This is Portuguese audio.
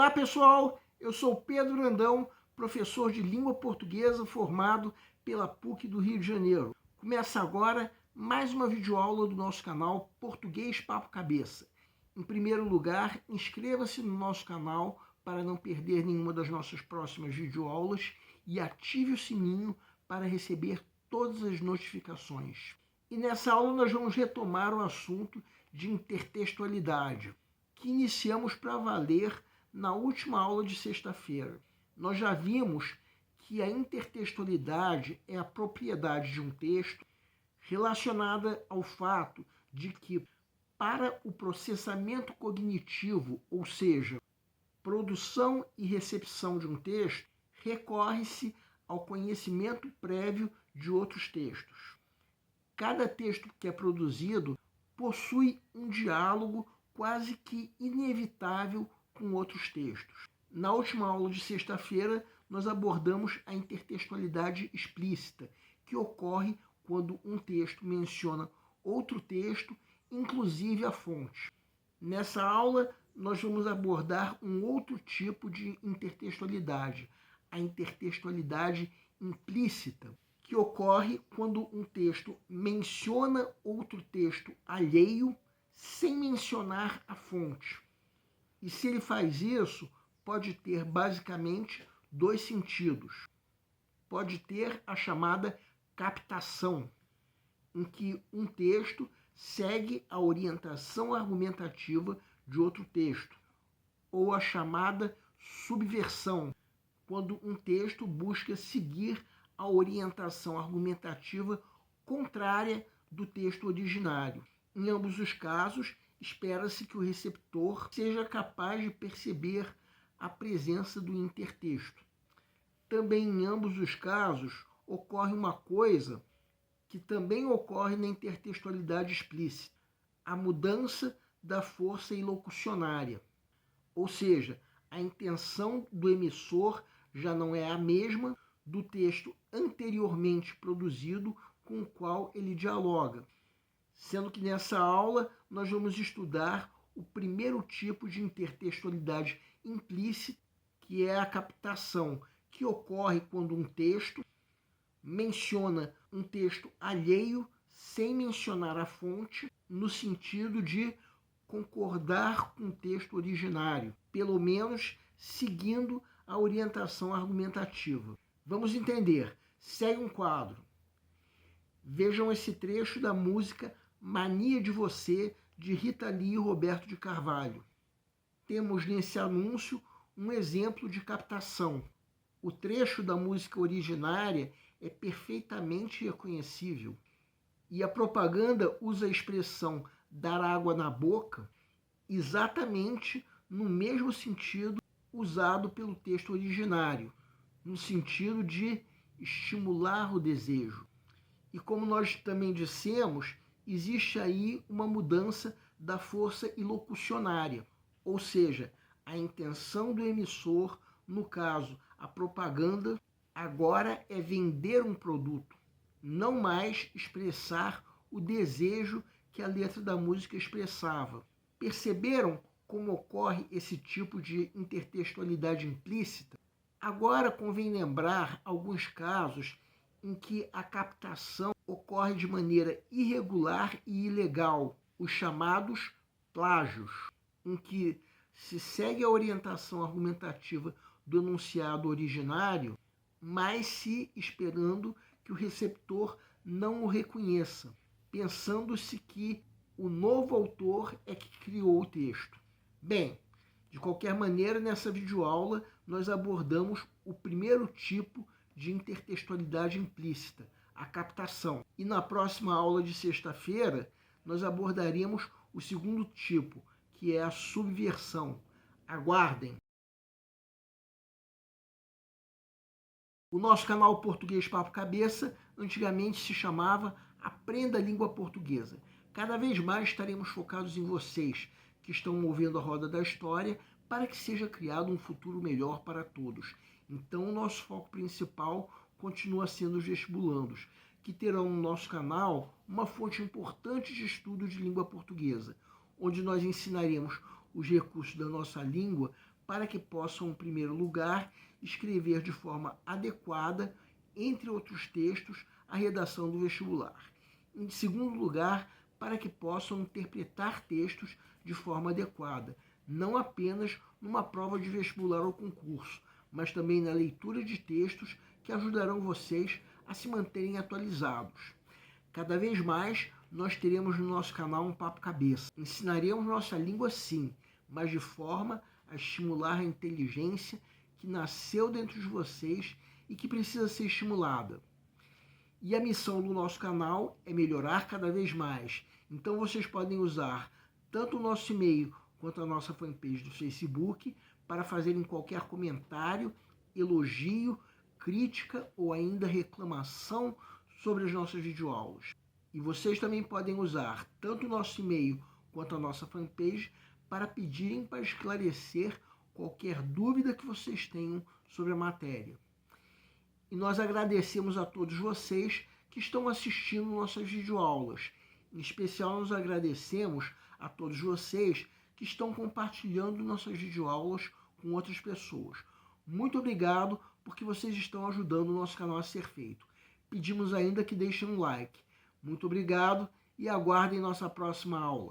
Olá pessoal, eu sou Pedro Brandão, professor de língua portuguesa formado pela PUC do Rio de Janeiro. Começa agora mais uma videoaula do nosso canal Português Papo Cabeça. Em primeiro lugar, inscreva-se no nosso canal para não perder nenhuma das nossas próximas videoaulas e ative o sininho para receber todas as notificações. E nessa aula nós vamos retomar o assunto de intertextualidade, que iniciamos para valer na última aula de sexta-feira. Nós já vimos que a intertextualidade é a propriedade de um texto relacionada ao fato de que, para o processamento cognitivo, ou seja, produção e recepção de um texto, recorre-se ao conhecimento prévio de outros textos. Cada texto que é produzido possui um diálogo quase que inevitável com outros textos. Na última aula de sexta-feira, nós abordamos a intertextualidade explícita, que ocorre quando um texto menciona outro texto, inclusive a fonte. Nessa aula, nós vamos abordar um outro tipo de intertextualidade, a intertextualidade implícita, que ocorre quando um texto menciona outro texto alheio sem mencionar a fonte. E se ele faz isso, pode ter basicamente dois sentidos. Pode ter a chamada captação, em que um texto segue a orientação argumentativa de outro texto, ou a chamada subversão, quando um texto busca seguir a orientação argumentativa contrária do texto originário. Em ambos os casos, espera-se que o receptor seja capaz de perceber a presença do intertexto. Também em ambos os casos, ocorre uma coisa que também ocorre na intertextualidade explícita, a mudança da força ilocucionária. Ou seja, a intenção do emissor já não é a mesma do texto anteriormente produzido com o qual ele dialoga. Sendo que nessa aula nós vamos estudar o primeiro tipo de intertextualidade implícita, que é a captação, que ocorre quando um texto menciona um texto alheio sem mencionar a fonte, no sentido de concordar com o texto originário, pelo menos seguindo a orientação argumentativa. Vamos entender. Segue um quadro. Vejam esse trecho da música Mania de Você, de Rita Lee e Roberto de Carvalho. Temos nesse anúncio um exemplo de captação. O trecho da música originária é perfeitamente reconhecível. E a propaganda usa a expressão dar água na boca exatamente no mesmo sentido usado pelo texto originário, no sentido de estimular o desejo. E como nós também dissemos, existe aí uma mudança da força ilocucionária, ou seja, a intenção do emissor, no caso, a propaganda, agora é vender um produto, não mais expressar o desejo que a letra da música expressava. Perceberam como ocorre esse tipo de intertextualidade implícita? Agora convém lembrar alguns casos em que a captação ocorre de maneira irregular e ilegal, os chamados plágios, em que se segue a orientação argumentativa do enunciado originário, mas se esperando que o receptor não o reconheça, pensando-se que o novo autor é que criou o texto. Bem, de qualquer maneira, nessa videoaula nós abordamos o primeiro tipo de intertextualidade implícita, a captação. E na próxima aula de sexta-feira nós abordaremos o segundo tipo, que é a subversão. Aguardem! O nosso canal Português Papo Cabeça antigamente se chamava Aprenda a Língua Portuguesa. Cada vez mais estaremos focados em vocês, que estão movendo a roda da história, para que seja criado um futuro melhor para todos. Então, o nosso foco principal continua sendo os vestibulandos, que terão no nosso canal uma fonte importante de estudo de língua portuguesa, onde nós ensinaremos os recursos da nossa língua para que possam, em primeiro lugar, escrever de forma adequada, entre outros textos, a redação do vestibular. Em segundo lugar, para que possam interpretar textos de forma adequada, não apenas numa prova de vestibular ou concurso, mas também na leitura de textos que ajudarão vocês a se manterem atualizados. Cada vez mais, nós teremos no nosso canal um Papo Cabeça. Ensinaremos nossa língua sim, mas de forma a estimular a inteligência que nasceu dentro de vocês e que precisa ser estimulada. E a missão do nosso canal é melhorar cada vez mais. Então vocês podem usar tanto o nosso e-mail quanto a nossa fanpage do Facebook para fazerem qualquer comentário, elogio, crítica ou ainda reclamação sobre as nossas videoaulas. E vocês também podem usar tanto o nosso e-mail quanto a nossa fanpage para pedirem para esclarecer qualquer dúvida que vocês tenham sobre a matéria. E nós agradecemos a todos vocês que estão assistindo nossas videoaulas. Em especial, nós agradecemos a todos vocês que estão compartilhando nossas videoaulas com outras pessoas. Muito obrigado porque vocês estão ajudando o nosso canal a ser feito. Pedimos ainda que deixem um like. Muito obrigado e aguardem nossa próxima aula.